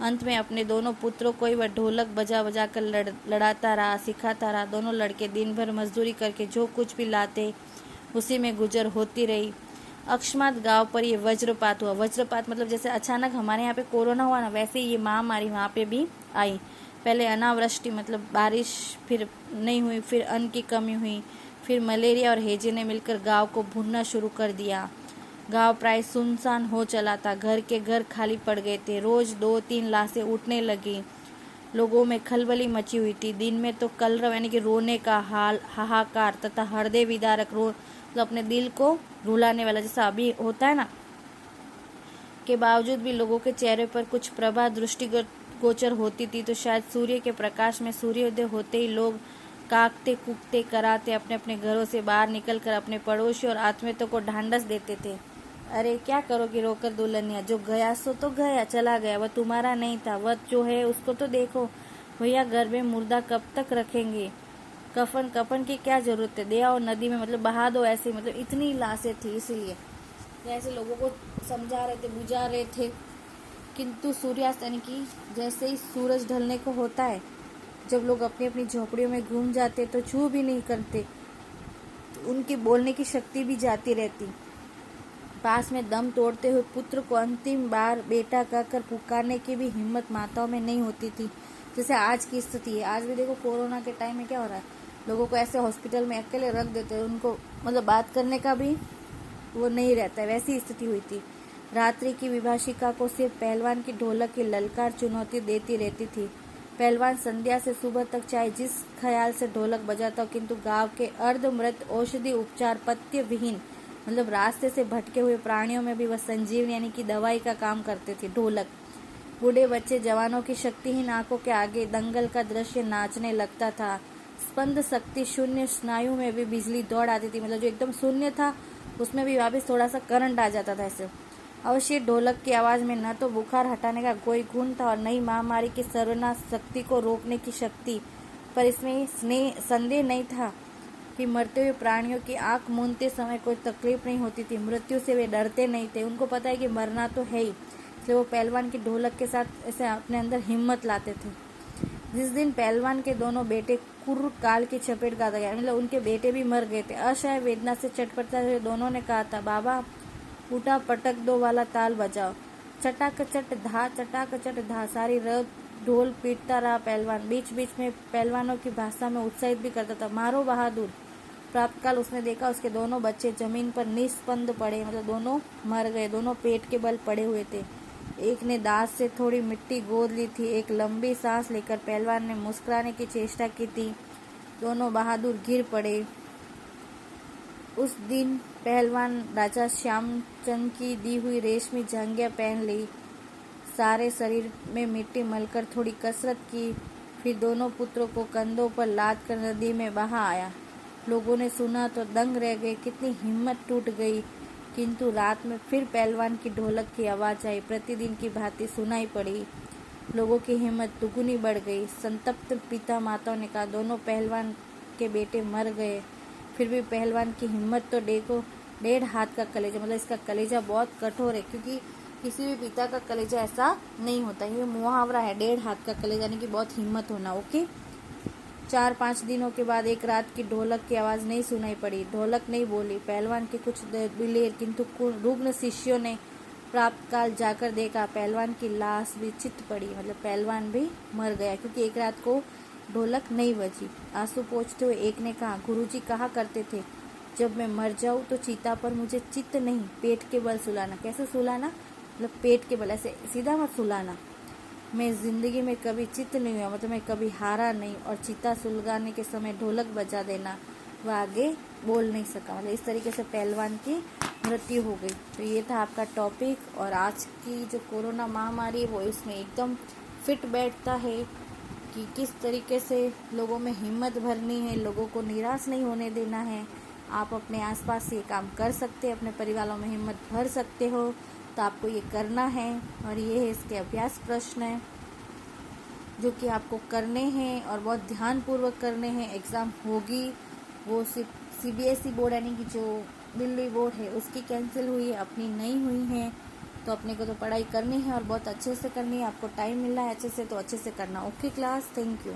अंत में अपने दोनों पुत्रों को ही वह ढोलक बजा बजा कर लड़ाता रहा, सिखाता रहा। दोनों लड़के दिन भर मजदूरी करके जो कुछ भी लाते उसी में गुजर होती रही। अकस्मात गांव पर ये वज्रपात हुआ। वज्रपात मतलब जैसे अचानक हमारे यहाँ पे कोरोना हुआ ना, वैसे ये महामारी वहाँ पे भी आई। पहले अनावृष्टि मतलब बारिश फिर नहीं हुई, फिर अन्न की कमी हुई, फिर मलेरिया और हैजे ने मिलकर गांव को भूनना शुरू कर दिया। गांव प्राय सुनसान हो चला था। घर के घर खाली पड़ गए थे। रोज 2-3 लाशें उठने लगी। लोगों में खलबली मची हुई थी। दिन में तो कलरव यानी कि रोने का हाहाकार तथा हृदय विदारक तो अपने दिल को रुलाने वाला जैसा अभी होता है ना, के बावजूद भी लोगों के चेहरे पर कुछ प्रभा दृष्टिगत गोचर होती थी। तो शायद सूर्य के प्रकाश में सूर्योदय होते ही लोग काकते कूकते कराते अपने अपने घरों से बाहर निकलकर अपने पड़ोसी और आत्मीयतों को ढांढस देते थे। अरे क्या करोगी रोकर दुल्हनिया, जो गया सो तो गया, चला गया, वह तुम्हारा नहीं था। वह जो है उसको तो देखो भैया, घर में मुर्दा कब तक रखेंगे। कफन की क्या जरूरत है, दे आओ नदी में, मतलब बहा दो ऐसे। मतलब इतनी लाशें थी, इसीलिए ऐसे लोगों को समझा रहे थे, बुझा रहे थे। किंतु सूर्यास्त यानी कि जैसे ही सूरज ढलने को होता है, जब लोग अपनी अपनी झोपड़ियों में घूम जाते तो छू भी नहीं करते, तो उनकी बोलने की शक्ति भी जाती रहती। पास में दम तोड़ते हुए पुत्र को अंतिम बार बेटा कहकर पुकारने की भी हिम्मत माताओं में नहीं होती थी, जैसे आज की स्थिति है। आज भी देखो कोरोना के टाइम में क्या हो रहा है, लोगों को ऐसे हॉस्पिटल में अकेले रख देते हैं, उनको मतलब बात करने का भी वो नहीं रहता है, वैसी स्थिति हुई थी। रात्रि की विभाषिका को सिर्फ पहलवान की ढोलक की ललकार चुनौती देती रहती थी। पहलवान संध्या से सुबह तक चाहे जिस ख्याल से ढोलक बजाता, किंतु गांव के अर्धमृत औषधि उपचार पथ्य विहीन मतलब रास्ते से भटके हुए प्राणियों में भी वह संजीवनी यानी कि दवाई का काम करते थे। ढोलक बूढ़े बच्चे जवानों की शक्तिहीन आंखों के आगे दंगल का दृश्य नाचने लगता था। स्पंद शक्ति शून्य स्नायु में भी बिजली दौड़ आती थी, मतलब जो एकदम शून्य था उसमें भी वापस थोड़ा सा करंट आ जाता था ऐसे। अवश्य ढोलक की आवाज में न तो बुखार हटाने का कोई गुण था और नई महामारी की सर्वनाश शक्ति को रोकने की शक्ति, पर इसमें संदेह नहीं था कि मरते हुए प्राणियों की आंख मूंदते समय कोई तकलीफ नहीं होती थी। मृत्यु से वे डरते नहीं थे, उनको पता है कि मरना तो है ही, इसलिए वो पहलवान की ढोलक के साथ ऐसे अपने अंदर हिम्मत लाते थे। जिस दिन पहलवान के दोनों बेटे कुर्र काल की चपेट में आ गए, मतलब उनके बेटे भी मर गए थे। असहाय वेदना से चटपटता हुए दोनों ने कहा था, बाबा उठा पटक दो वाला ताल बजाओ। चटाकचट धा चटाकचट धा, सारी रात ढोल पीटता रहा पहलवान। बीच बीच में पहलवानों की भाषा में उत्साहित भी करता था, मारो बहादुर। प्रातःकाल उसने देखा उसके दोनों बच्चे जमीन पर निस्पंद पड़े, मतलब दोनों मर गए। दोनों पेट के बल पड़े हुए थे। एक ने दांत से थोड़ी मिट्टी गोद ली थी। एक लंबी सांस लेकर पहलवान ने मुस्कुराने की चेष्टा की थी। दोनों बहादुर गिर पड़े। उस दिन पहलवान राजा श्यामचंद की दी हुई रेशमी जंघिया पहन ली, सारे शरीर में मिट्टी मलकर थोड़ी कसरत की, फिर दोनों पुत्रों को कंधों पर लाद कर नदी में बहा आया। लोगों ने सुना तो दंग रह गए, कितनी हिम्मत टूट गई। किंतु रात में फिर पहलवान की ढोलक की आवाज आई, प्रतिदिन की भांति सुनाई पड़ी। लोगों की हिम्मत दुगुनी बढ़ गई। संतप्त पिता माताओं ने कहा, दोनों पहलवान के बेटे मर गए, फिर भी पहलवान की हिम्मत तो देखो। 1.5 हाथ का कलेजा, मतलब इसका कलेजा बहुत कठोर है, क्योंकि किसी भी पिता का कलेजा ऐसा नहीं होता। ये मुहावरा है, 1.5 हाथ का कलेजा, यानी कि बहुत हिम्मत होना। ओके। 4-5 दिनों के बाद एक रात की ढोलक की आवाज नहीं सुनाई पड़ी। ढोलक नहीं बोली। पहलवान के कुछ दिलेर किंतु रुग्ण शिष्यों ने प्रातःकाल जाकर देखा, पहलवान की लाश भी चित पड़ी, मतलब पहलवान भी मर गया, क्योंकि एक रात को ढोलक नहीं बजी। आंसू पोंछते हुए एक ने कहा, गुरुजी कहा करते थे, जब मैं मर जाऊं तो चीता पर मुझे चित्त नहीं पेट के बल सुलाना। कैसे सुलाना, मतलब पेट के बल, ऐसे सीधा मत सुलाना। मैं जिंदगी में कभी चित्त नहीं हुआ, मतलब मैं कभी हारा नहीं, और चीता सुलगाने के समय ढोलक बजा देना। वह आगे बोल नहीं सका, मतलब इस तरीके से पहलवान की मृत्यु हो गई। तो ये था आपका टॉपिक, और आज की जो कोरोना महामारी है वो इसमें एकदम फिट बैठता है कि किस तरीके से लोगों में हिम्मत भरनी है, लोगों को निराश नहीं होने देना है। आप अपने आसपास ये काम कर सकते हैं, अपने परिवारों में हिम्मत भर सकते हो, तो आपको ये करना है। और ये है इसके अभ्यास प्रश्न है जो कि आपको करने हैं और बहुत ध्यानपूर्वक करने हैं। एग्ज़ाम होगी, वो CBSE बोर्ड यानी कि जो दिल्ली बोर्ड है उसकी कैंसिल हुई है, अपनी नहीं हुई है। तो अपने को तो पढ़ाई करनी है और बहुत अच्छे से करनी है। आपको टाइम मिल रहा है अच्छे से तो अच्छे से करना। Okay class, thank you.